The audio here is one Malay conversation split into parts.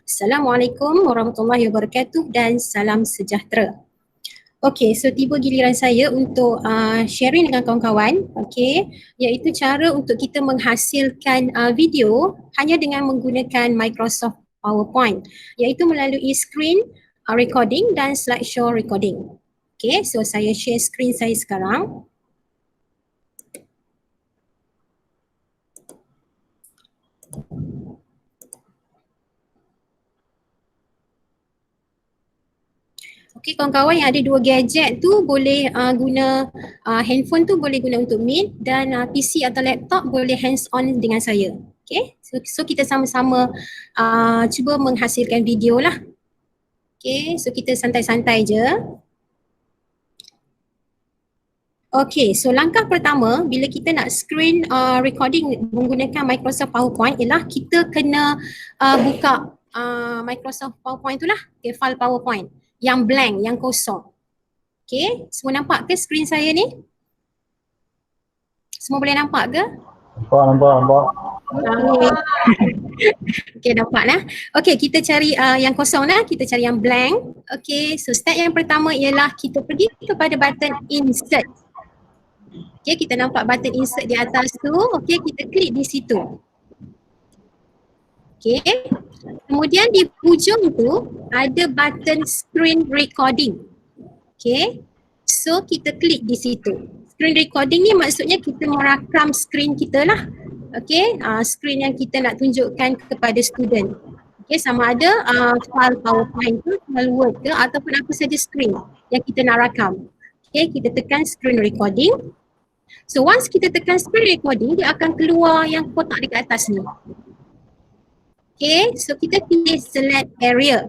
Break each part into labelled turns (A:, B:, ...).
A: Assalamualaikum warahmatullahi wabarakatuh dan salam sejahtera. Okey, so tiba giliran saya untuk sharing dengan kawan-kawan, okey, iaitu cara untuk kita menghasilkan video hanya dengan menggunakan Microsoft PowerPoint, iaitu melalui screen recording dan slideshow recording. Okey, so saya share screen saya sekarang. Okey, kawan-kawan yang ada dua gadget tu boleh guna handphone tu boleh guna untuk Meet dan PC atau laptop boleh hands on dengan saya. Okey, so kita sama-sama cuba menghasilkan video lah. Okey, so kita santai-santai je. Okey, so langkah pertama bila kita nak screen recording menggunakan Microsoft PowerPoint ialah kita kena buka Microsoft PowerPoint tu lah, okay, file PowerPoint yang blank, yang kosong. Okey, semua nampak ke screen saya ni? Semua boleh nampak ke?
B: Nampak.
A: Okey, nampak lah. Okey, kita cari yang kosong lah, kita cari yang blank. Okey, so step yang pertama ialah kita pergi kepada button insert. Okey, kita nampak button insert di atas tu. Okey, kita klik di situ. Okey, kemudian di hujung tu ada button screen recording. Okey, so kita klik di situ. Screen recording ni maksudnya kita merakam screen kita lah. Okey, screen yang kita nak tunjukkan kepada student. Okey, sama ada file PowerPoint tu, file Word ke ataupun apa saja screen yang kita nak rakam. Okey, kita tekan screen recording. So once kita tekan screen recording, dia akan keluar yang kotak dekat atas ni. Okay, so kita pilih select area.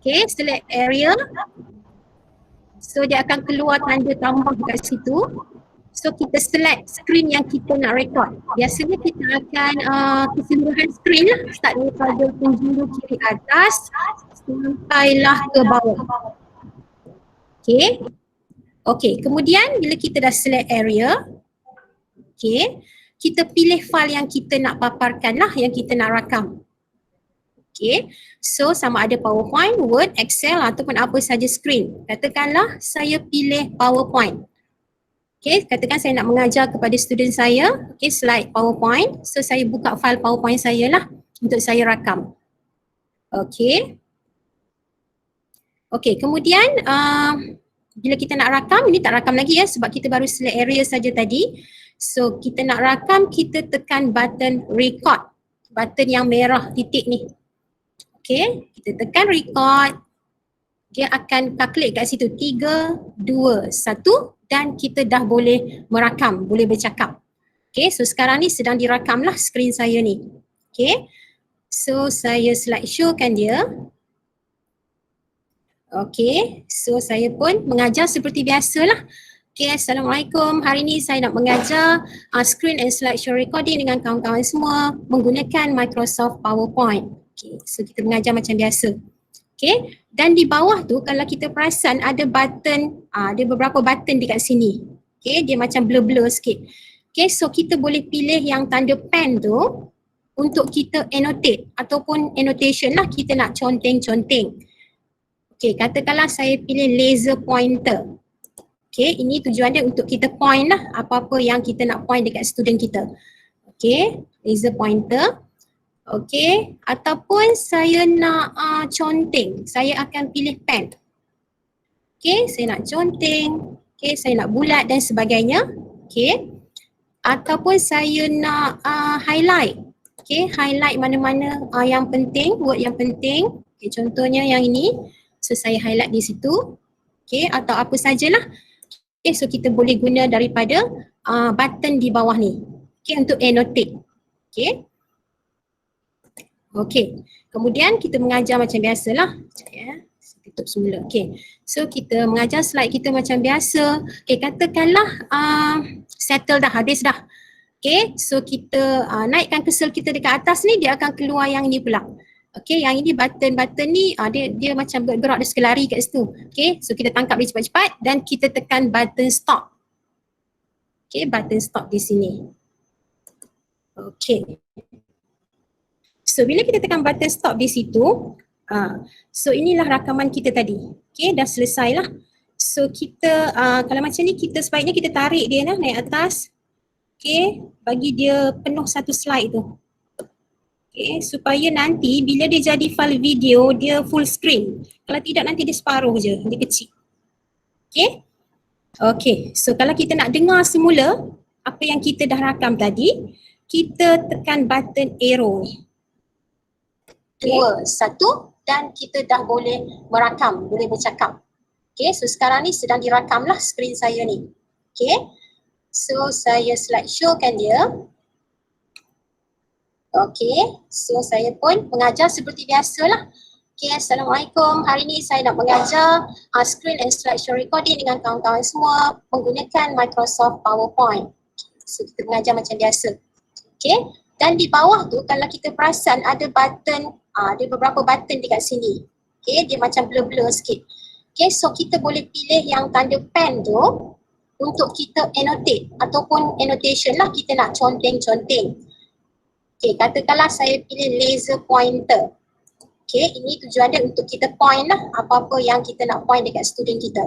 A: Okay, select area. So dia akan keluar tanda tambah kat situ. So kita select screen yang kita nak record. Biasanya kita akan keseluruhan screen lah. Start daripada penjuru kiri atas sampailah ke bawah. Okay. Okay, kemudian bila kita dah select area, okay, kita pilih file yang kita nak paparkan lah, yang kita nak rakam. Okay, so sama ada PowerPoint, Word, Excel ataupun apa saja screen. Katakanlah saya pilih PowerPoint. Okay, katakan saya nak mengajar kepada student saya, okay, slide PowerPoint. So saya buka file PowerPoint saya lah untuk saya rakam. Okay. Okay, kemudian bila kita nak rakam, ini tak rakam lagi ya sebab kita baru select area saja tadi. So kita nak rakam, kita tekan button record. Button yang merah titik ni. Okay, kita tekan record, dia akan kalkulate kat situ 3, 2, 1 dan kita dah boleh merakam, boleh bercakap. Okay, so sekarang ni sedang dirakam lah screen saya ni. Okay, so saya slideshow kan dia. Okay, so saya pun mengajar seperti biasalah. Okay, Assalamualaikum. Hari ni saya nak mengajar screen and slideshow recording dengan kawan-kawan semua menggunakan Microsoft PowerPoint. Okay, so kita mengajar macam biasa. Okay, dan di bawah tu kalau kita perasan ada button, ada beberapa button dekat sini. Okay, dia macam blur-blur sikit. Okay, so kita boleh pilih yang tanda pen tu untuk kita annotate ataupun annotation lah, kita nak conteng-conteng. Okay, katakanlah saya pilih laser pointer. Okay, ini tujuan dia untuk kita point lah apa-apa yang kita nak point dekat student kita. Okay, laser pointer. Okay, ataupun saya nak conteng, saya akan pilih pen. Okay, saya nak conteng, okay, saya nak bulat dan sebagainya. Okay, ataupun saya nak highlight. Okay, highlight mana-mana yang penting, word yang penting. Okay, contohnya yang ini, so saya highlight di situ. Okay, atau apa sajalah. Okay, so kita boleh guna daripada button di bawah ni. Okay, untuk annotate. Okay. Okay, kemudian kita mengajar macam biasalah. Sekejap ya, saya tutup semula. Okay, so kita mengajar slide kita macam biasa. Okay, katakanlah settle dah, habis dah. Okay, so kita naikkan cursor kita dekat atas ni, dia akan keluar yang ni pula. Okay, yang ini button-button ni dia macam bergerak, dia suka lari kat situ. Okay, so kita tangkap dia cepat-cepat dan kita tekan button stop. Okay, button stop di sini. Okay. So bila kita tekan button stop di situ, So inilah rakaman kita tadi. Okay, dah selesai lah. So kita kalau macam ni kita sebaiknya kita tarik dia lah naik atas. Okay, bagi dia penuh satu slide tu. Okay, supaya nanti bila dia jadi file video dia full screen. Kalau tidak nanti dia separuh je, dia kecil. Okay. Okay, so kalau kita nak dengar semula apa yang kita dah rakam tadi, kita tekan button arrow ni. 2, 1 dan kita dah boleh merakam, boleh bercakap. Okay, so sekarang ni sedang dirakam lah skrin saya ni. Okay, so saya slideshow-kan dia. Okay, so saya pun mengajar seperti biasalah. Okay, Assalamualaikum. Hari ni saya nak mengajar screen and slideshow recording dengan kawan-kawan semua menggunakan Microsoft PowerPoint. So kita mengajar macam biasa. Okay, dan di bawah tu kalau kita perasan ada button, ada beberapa button dekat sini. Okay, dia macam blur-blur sikit. Okay, so kita boleh pilih yang tanda pen tu untuk kita annotate ataupun annotation lah, kita nak conteng-conteng. Okay, katakanlah saya pilih laser pointer. Okay, ini tujuan dia untuk kita point lah apa-apa yang kita nak point dekat student kita.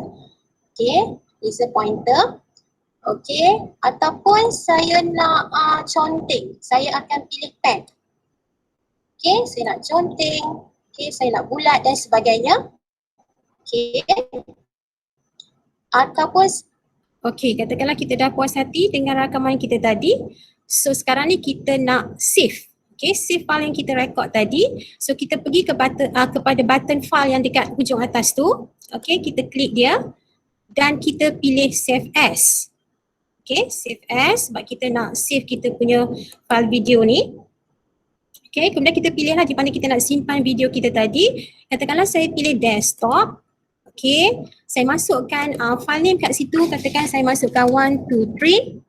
A: Okay, laser pointer. Okay, ataupun saya nak conteng, saya akan pilih pen. Okay, saya nak conteng. Okay, saya nak bulat dan sebagainya. Okay. Ataupun, okay, katakanlah kita dah puas hati dengan rakaman kita tadi. So sekarang ni kita nak save. Okay, save file yang kita record tadi. So kita pergi ke button, kepada button file yang dekat hujung atas tu. Okay, kita klik dia dan kita pilih save as. Okay, save as sebab kita nak save kita punya file video ni. Okay, kemudian kita pilihlah di mana kita nak simpan video kita tadi. Katakanlah saya pilih desktop. Okay, saya masukkan file name kat situ. Katakan saya masukkan 1, 2, 3.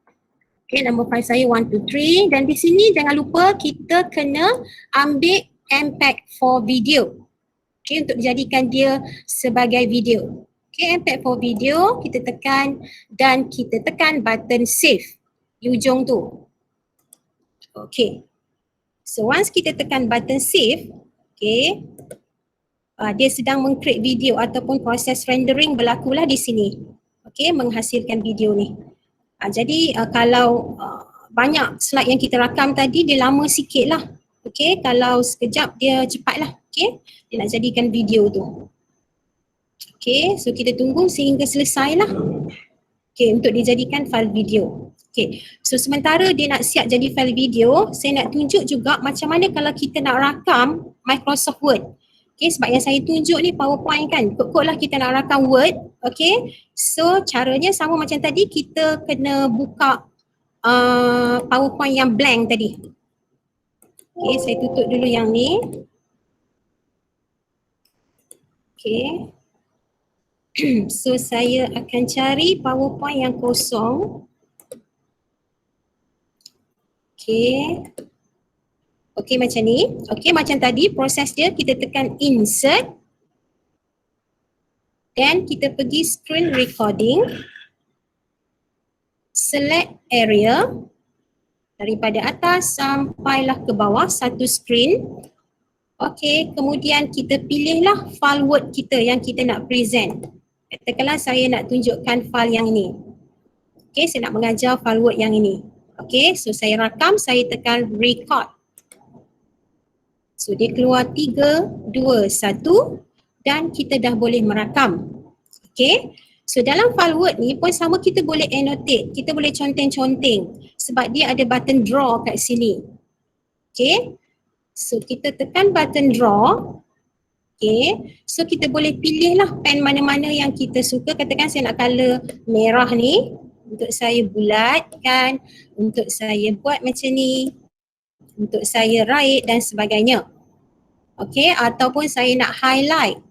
A: Okay, nama file saya 1, 2, 3 dan di sini jangan lupa kita kena ambil MPEG-4 video. Okay, untuk dijadikan dia sebagai video. Okay, MPEG-4 video kita tekan dan kita tekan button save di ujung tu. Okay, so once kita tekan button save, okay, dia sedang meng-create video ataupun proses rendering berlakulah di sini. Okay, menghasilkan video ni. Jadi kalau banyak slide yang kita rakam tadi dia lama sikit lah. Okay, kalau sekejap dia cepat lah. Okay, dia nak jadikan video tu. Okay, so kita tunggu sehingga selesai lah. Okay, untuk dijadikan file video. Okay, so sementara dia nak siap jadi file video, saya nak tunjuk juga macam mana kalau kita nak rakam Microsoft Word. Okay, sebab yang saya tunjuk ni PowerPoint kan, kot-kot lah kita nak rakam Word. Okay, so caranya sama macam tadi, kita kena buka PowerPoint yang blank tadi. Okay, saya tutup dulu yang ni. Okay. So saya akan cari PowerPoint yang kosong. Okay. Okay, macam ni. Okay, macam tadi proses dia kita tekan insert. Dan kita pergi screen recording. Select area. Daripada atas sampailah ke bawah satu screen. Okay, kemudian kita pilihlah file Word kita yang kita nak present. Katakanlah saya nak tunjukkan file yang ini. Okay, saya nak mengajar file Word yang ini. Okay, so saya rakam, saya tekan record. So dia keluar 3, 2, 1 dan kita dah boleh merakam. Okay, so dalam file Word ni pun sama, kita boleh annotate, kita boleh conteng-conteng sebab dia ada button draw kat sini. Okay, so kita tekan button draw. Okay, so kita boleh pilih lah pen mana-mana yang kita suka. Katakan saya nak color merah ni, untuk saya bulatkan, untuk saya buat macam ni, untuk saya write dan sebagainya. Okay, ataupun saya nak highlight.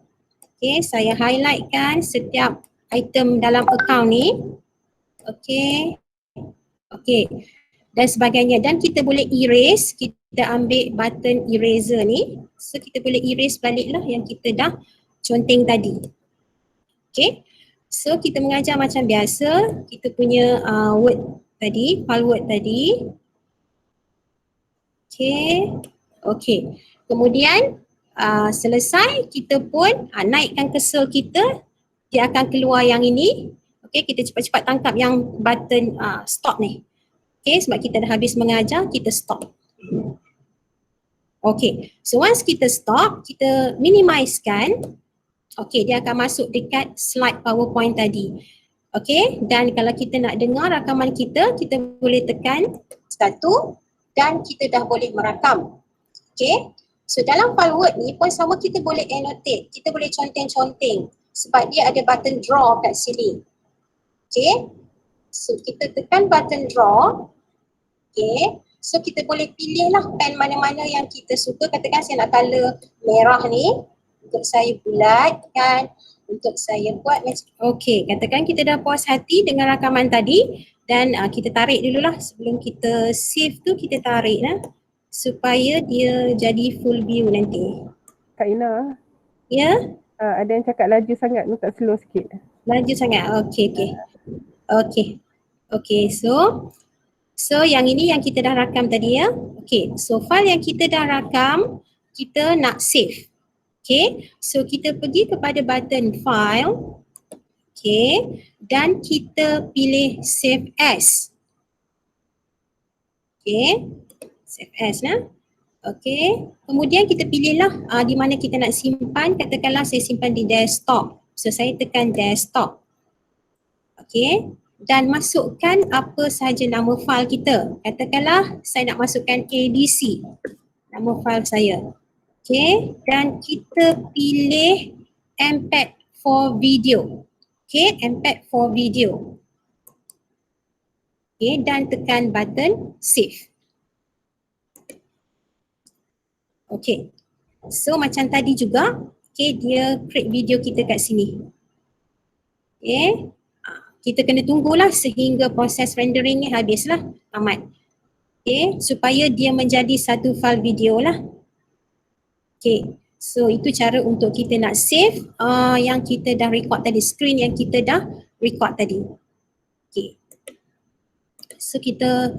A: Okay, saya highlightkan setiap item dalam account ni. Okay, okay dan sebagainya. Dan kita boleh erase, kita ambil button eraser ni. So kita boleh erase balik lah yang kita dah conteng tadi. Okay, so kita mengajar macam biasa. Kita punya Word tadi, file Word tadi. Okay, okay. Kemudian selesai, kita pun naikkan cursor kita, dia akan keluar yang ini. Okay, kita cepat-cepat tangkap yang button stop ni. Okay, sebab kita dah habis mengajar, kita stop. Okay, so once kita stop, kita minimizekan. Okay, dia akan masuk dekat slide PowerPoint tadi. Okay, dan kalau kita nak dengar rakaman kita boleh tekan 1 dan kita dah boleh merakam. Okay, so dalam file Word ni pun sama, kita boleh annotate, kita boleh conteng-conteng sebab dia ada button draw kat sini. Okay, so kita tekan button draw. Okay, so kita boleh pilih lah pen mana-mana yang kita suka. Katakan saya nak color merah ni, untuk saya bulatkan, untuk saya buat macam, okay, katakan kita dah puas hati dengan rakaman tadi dan kita tarik dululah sebelum kita save tu, kita tarik lah supaya dia jadi full view nanti.
B: Kak Ina.
A: Ya?
B: Ada yang cakap laju sangat, minta slow sikit.
A: Laju sangat, okay, so yang ini yang kita dah rakam tadi ya. Okay, so file yang kita dah rakam, kita nak save. Okay, so kita pergi kepada button file. Okay, dan kita pilih save as. Okay, save as lah. Okay, kemudian kita pilihlah di mana kita nak simpan. Katakanlah saya simpan di desktop. So saya tekan desktop. Okay, dan masukkan apa sahaja nama file kita. Katakanlah saya nak masukkan ABC, nama file saya. Okay, dan kita pilih MPEG for video. Okay, MPEG for video. Okay, dan tekan button save. Okay, so macam tadi juga, okay, dia create video kita kat sini. Okay, kita kena tunggulah sehingga proses rendering ni habislah, tamat. Okay, supaya dia menjadi satu file video lah. Okay, so itu cara untuk kita nak save yang kita dah record tadi, screen yang kita dah record tadi. Okay, so kita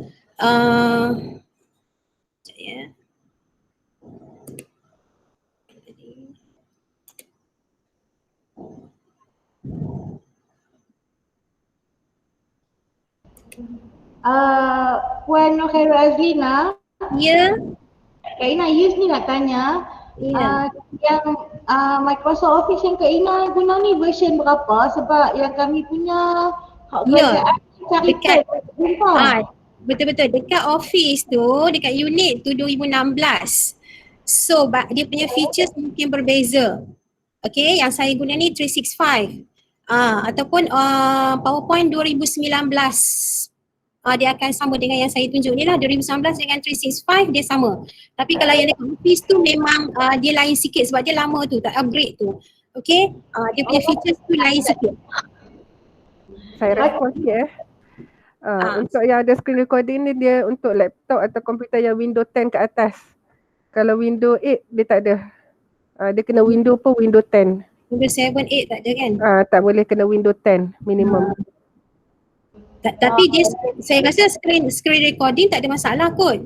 A: sekejap ya.
C: Puan Khairul Azlina.
A: Ya.
C: Kak Ina, Yus ni nak tanya.
A: Ya.
C: Yang Microsoft Office yang Kak Ina guna ni version berapa? Sebab yang kami punya hak kerajaan cari
A: dekat
C: jumpa.
A: Betul-betul dekat Office tu, dekat unit tu 2016. So dia punya features mungkin berbeza. Okay, yang saya guna ni 365. Ataupun PowerPoint 2019. Dia akan sama dengan yang saya tunjuk ni lah, 2019 dengan 365 dia sama. Tapi kalau yang dekat Office tu memang dia lain sikit sebab dia lama tu, tak upgrade tu. Okay, dia punya features tu lain sikit.
B: Saya respon sikit untuk yang ada screen recording ni, dia untuk laptop atau komputer yang Windows 10 ke atas. Kalau Windows 8 dia tak ada. Dia kena Windows pun Windows 10.
A: Windows 7, 8 tak ada kan?
B: Tak boleh, kena Windows 10 minimum.
A: Tapi dia, saya rasa screen recording tak ada masalah kot.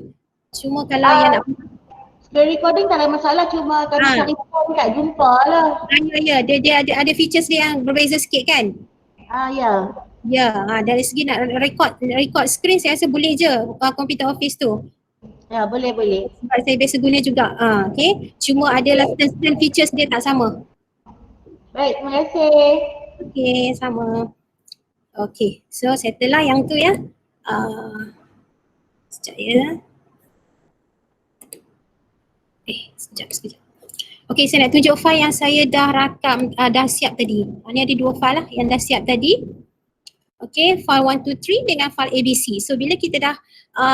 A: Cuma kalau yang nak
C: screen recording tak ada masalah, cuma kami cari phone kat jumpa lah.
A: Ya, dia ada features dia yang berbeza sikit kan?
C: Ya.
A: Ya, dari segi nak record screen saya rasa boleh je komputer Office tu.
C: Ya, boleh.
A: Sebab saya biasa guna juga. Okay, cuma adalah certain features dia tak sama.
C: Baik, terima kasih.
A: Okay, sama. Okay, so settle lah yang tu ya. Sekejap ya. Sekejap. Okay, saya nak tunjuk file yang saya dah rakam, dah siap tadi. Ni ada 2 file lah yang dah siap tadi. Okay, file 123 dengan file ABC. So bila kita dah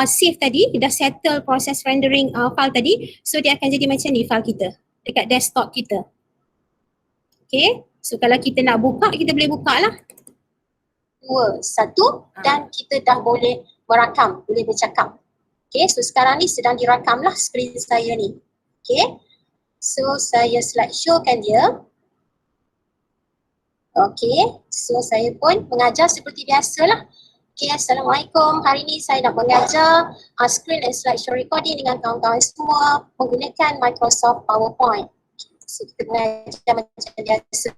A: save tadi, dah settle proses rendering file tadi, so dia akan jadi macam ni file kita dekat desktop kita. Okay, so kalau kita nak buka, kita boleh buka lah. 2, 1 dan kita dah boleh merakam, boleh bercakap. Okay, so sekarang ni sedang dirakam lah skrin saya ni. Okay, so saya slideshow-kan dia. Okay, so saya pun mengajar seperti biasa lah. Okay, Assalamualaikum. Hari ni saya nak mengajar screen and slideshow recording dengan kawan-kawan semua menggunakan Microsoft PowerPoint. So kita mengajar macam biasa.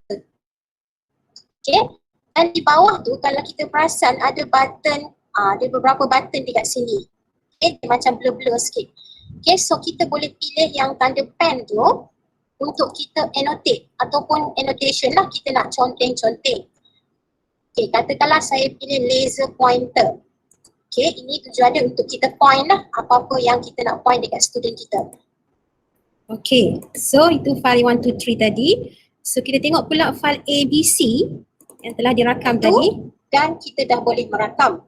A: Okay, dan di bawah tu kalau kita perasan ada button, ada beberapa button dekat sini. Okay, dia macam blur-blur sikit. Okay, so kita boleh pilih yang tanda pen tu untuk kita annotate ataupun annotation lah, kita nak conteng-conteng. Okay, katakanlah saya pilih laser pointer. Okay, ini tujuannya untuk kita point lah apa-apa yang kita nak point dekat student kita. Okay, so itu file 123 tadi. So kita tengok pula file ABC yang telah dirakam tadi dan kita dah boleh merakam.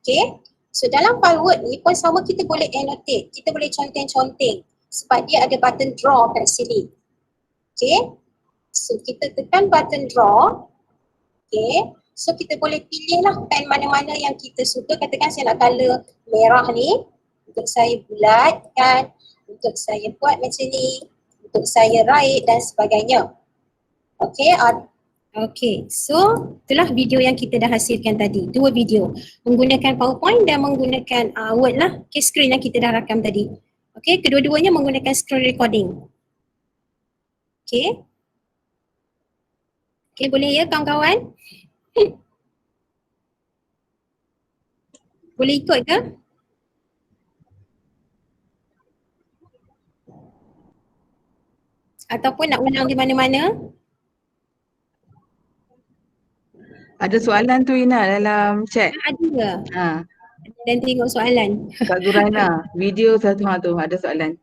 A: Okay, so dalam file Word ni pun sama, kita boleh annotate, kita boleh conteng-conteng sebab dia ada button draw kat sini. Okay, so kita tekan button draw. Okay, so kita boleh pilih lah pen mana-mana yang kita suka. Katakan saya nak color merah ni, untuk saya bulatkan, untuk saya buat macam ni, untuk saya raih dan sebagainya. Okay, okay, so itulah video yang kita dah hasilkan tadi, 2 video menggunakan PowerPoint dan menggunakan Word lah, okay, screen yang kita dah rakam tadi. Okay, kedua-duanya menggunakan screen recording. Okay, okay, boleh ya kawan-kawan? Boleh ikut ke? Ataupun nak ulang di mana-mana?
D: Ada soalan tu Ina dalam chat.
A: Ada ke?
D: Ha,
A: Dan tengok soalan.
D: Kak Zuraina, video satu tu ada soalan.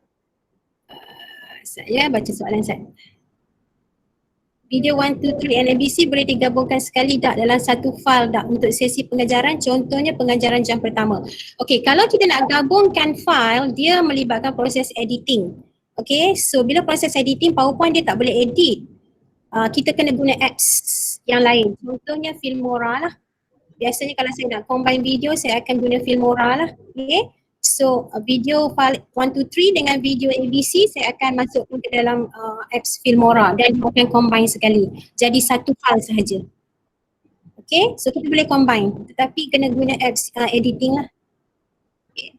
A: Saya baca soalan saya. Video 1, 2, 3 and ABC boleh digabungkan sekali tak dalam satu file tak untuk sesi pengajaran, contohnya pengajaran jam pertama. Okey, kalau kita nak gabungkan file, dia melibatkan proses editing. Okey, so bila proses editing, PowerPoint dia tak boleh edit. Kita kena guna apps yang lain. Contohnya Filmora lah. Biasanya kalau saya nak combine video, saya akan guna Filmora lah. Okay. So video file 1, 2, 3 dengan video ABC saya akan masukkan ke dalam apps Filmora dan akan combine sekali. Jadi satu file sahaja. Okay, so kita boleh combine tetapi kena guna apps editing lah. Okay.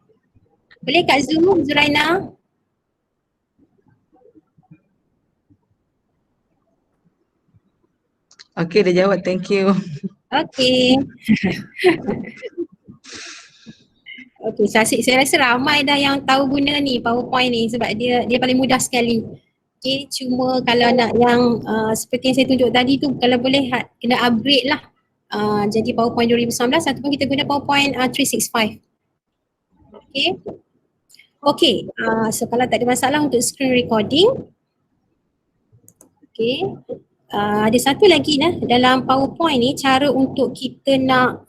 A: Boleh kat Zoom, Zuraina?
D: Okey, dah jawab, thank you.
A: Okay. Okay, saya rasa ramai dah yang tahu guna ni PowerPoint ni sebab dia paling mudah sekali. Okay, cuma kalau nak yang seperti yang saya tunjuk tadi tu, kalau boleh kena upgrade lah. Jadi PowerPoint 2019 ataupun kita guna PowerPoint 365. Okay. Okay, so kalau tak ada masalah untuk screen recording. Okay. Ada satu lagi dalam PowerPoint ni cara untuk kita nak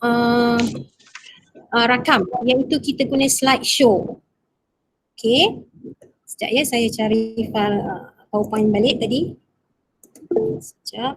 A: rakam, iaitu kita guna slideshow. Okay, sekejap ya, saya cari file PowerPoint balik tadi. Sekejap.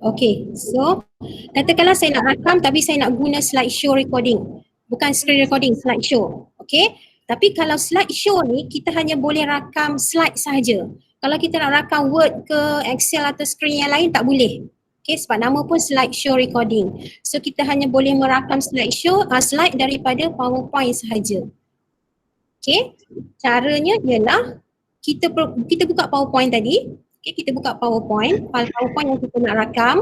A: Okay, so katakanlah saya nak rakam tapi saya nak guna slideshow recording, bukan screen recording, slideshow. Okay, tapi kalau slideshow ni kita hanya boleh rakam slide sahaja. Kalau kita nak rakam Word ke Excel atau screen yang lain tak boleh. Okay, sebab nama pun slideshow recording. So kita hanya boleh merakam slide daripada PowerPoint sahaja. Okay, caranya ialah kita buka PowerPoint tadi. Okay, kita buka PowerPoint, file PowerPoint yang kita nak rakam.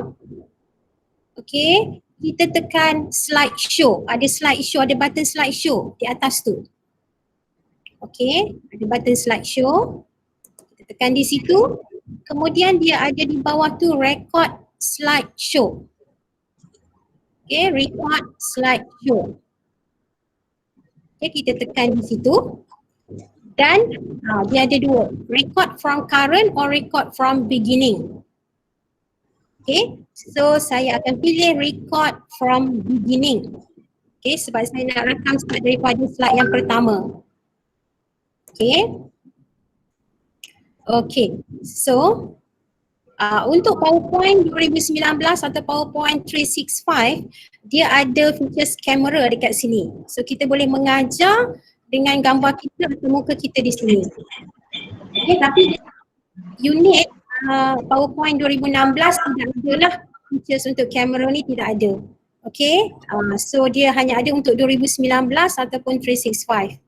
A: Okay, kita tekan slideshow. Ada slideshow, ada button slideshow di atas tu. Okay, ada button slideshow. Kita tekan di situ. Kemudian dia ada di bawah tu record slideshow. Okay, record slideshow. Okay, kita tekan di situ. Dan dia ada 2, record from current or record from beginning. Okay, so saya akan pilih record from beginning. Okay, sebab saya nak rakam start daripada slide yang pertama. Okay. Okay, so untuk PowerPoint 2019 atau PowerPoint 365, dia ada features kamera dekat sini. So kita boleh mengajar dengan gambar kita atau muka kita di sini. Okay, tapi unit PowerPoint 2016 tidak ada lah features untuk kamera ni, tidak ada. Okay, so dia hanya ada untuk 2019 ataupun 365.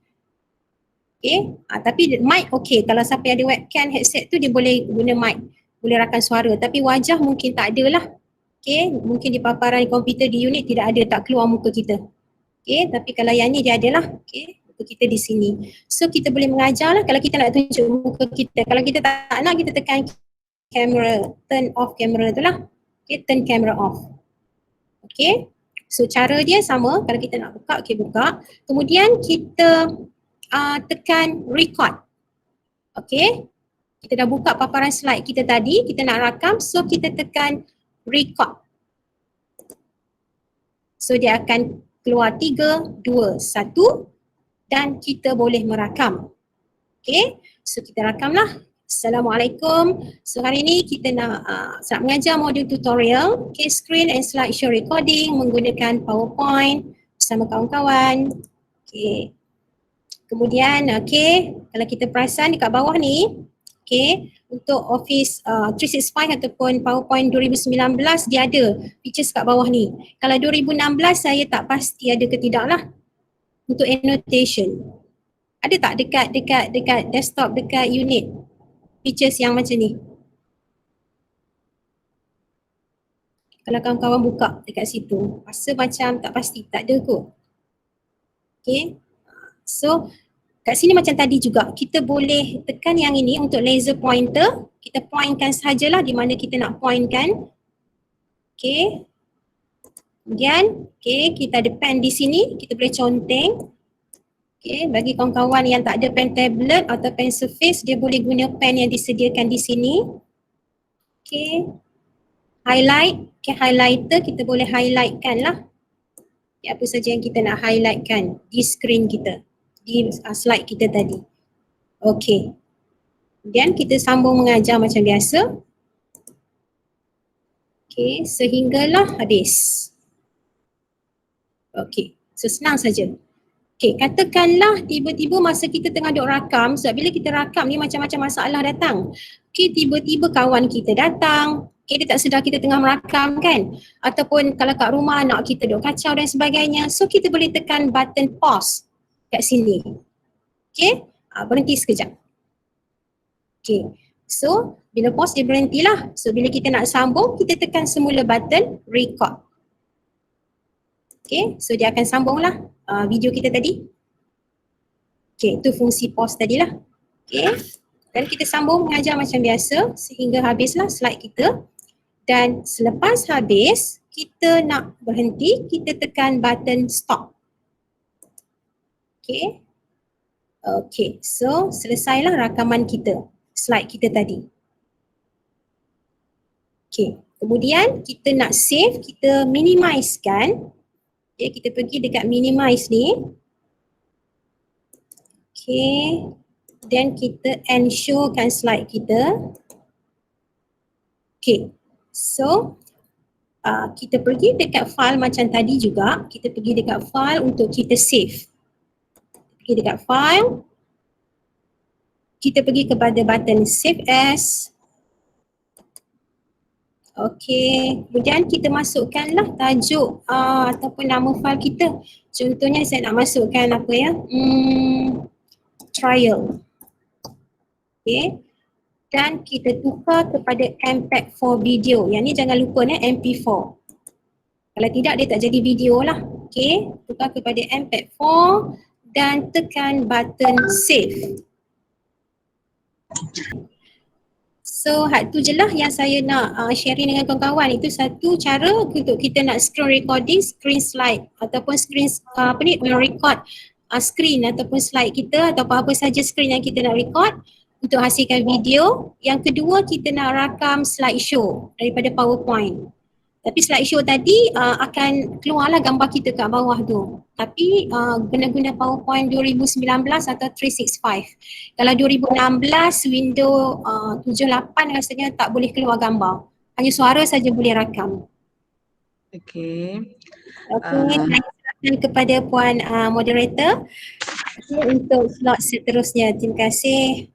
A: Okay, tapi mic okay. Kalau siapa ada webcam headset tu dia boleh guna mic, boleh rakam suara. Tapi wajah mungkin tak ada lah. Okay, mungkin di paparan komputer di unit tidak ada, tak keluar muka kita. Okay, tapi kalau yang ni dia ada lah. Okay, muka kita di sini. So kita boleh mengajar lah kalau kita nak tunjuk muka kita. Kalau kita tak nak, kita tekan kamera, turn off kamera tu lah. Okay, turn camera off. Okay, so cara dia sama. Kalau kita nak buka, okay buka. Kemudian kita tekan record. Okay, kita dah buka paparan slide kita tadi, kita nak rakam, so kita tekan record. So dia akan keluar 3, 2, 1 dan kita boleh merakam. Okay, so kita rakamlah. Assalamualaikum. So hari ni kita nak mengajar modul tutorial, okay, screen and slideshow recording menggunakan PowerPoint bersama kawan-kawan. Okay. Kemudian, okay, kalau kita perasan dekat bawah ni, okay, untuk Office 365 ataupun PowerPoint 2019 dia ada features kat bawah ni. Kalau 2016 saya tak pasti ada ke tidak lah. Untuk annotation. Ada tak dekat desktop, dekat unit features yang macam ni? Kalau kawan-kawan buka dekat situ, rasa macam tak pasti, tak ada kot. Okay, so kat sini macam tadi juga, kita boleh tekan yang ini untuk laser pointer. Kita pointkan sahajalah di mana kita nak pointkan. Okay. Kemudian, okay, kita ada pen di sini, kita boleh conteng. Okay, bagi kawan-kawan yang tak ada pen tablet atau pen surface, dia boleh guna pen yang disediakan di sini. Okay. Highlight, okay, highlighter kita boleh highlightkan lah. Okay, apa saja yang kita nak highlightkan di screen kita, di slide kita tadi. Okay. Kemudian kita sambung mengajar macam biasa. Okay, sehinggalah habis. Okay, so senang saja. Okay, katakanlah tiba-tiba masa kita tengah duk rakam, sebab bila kita rakam ni macam-macam masalah datang. Okay, tiba-tiba kawan kita datang, okay, dia tak sedar kita tengah merakam kan. Ataupun kalau kat rumah anak kita duk kacau dan sebagainya. So kita boleh tekan button pause kat sini. Okay, berhenti sekejap. Okay, so bila pause dia berhentilah. So bila kita nak sambung, kita tekan semula button record. Okay, so dia akan sambunglah video kita tadi. Okay, itu fungsi pause tadilah. Okay, dan kita sambung mengajar macam biasa sehingga habislah slide kita. Dan selepas habis, kita nak berhenti, kita tekan button stop. Okay. Okay, so selesailah rakaman kita, slide kita tadi. Okay, kemudian kita nak save, kita minimizekan. Okay, kita pergi dekat minimize ni. Okay, then kita ensure-kan slide kita. Okay, so kita pergi dekat file macam tadi juga. Kita pergi dekat file untuk kita save. Pergi dekat file. Kita pergi kepada button save as. Okey, kemudian kita masukkanlah tajuk ataupun nama file kita. Contohnya saya nak masukkan apa ya? Trial. Okey. Dan kita tukar kepada MPEG-4 video. Yang ni jangan lupa MP4. Kalau tidak dia tak jadi video lah. Okey, tukar kepada MPEG-4 dan tekan button save. So tu je lah yang saya nak sharing dengan kawan-kawan. Itu satu cara untuk kita nak screen recording, screen slide ataupun screen record screen ataupun slide kita atau apa saja screen yang kita nak record untuk hasilkan video. Yang kedua, kita nak rakam slideshow daripada PowerPoint. Tapi slideshow tadi akan keluarlah gambar kita kat bawah tu. Tapi guna-guna PowerPoint 2019 atau 365. Kalau 2016 Windows 78 rasanya tak boleh keluar gambar. Hanya suara saja boleh rakam.
D: Okey.
A: Okey, saya serahkan kepada Puan Moderator untuk slot seterusnya. Terima kasih.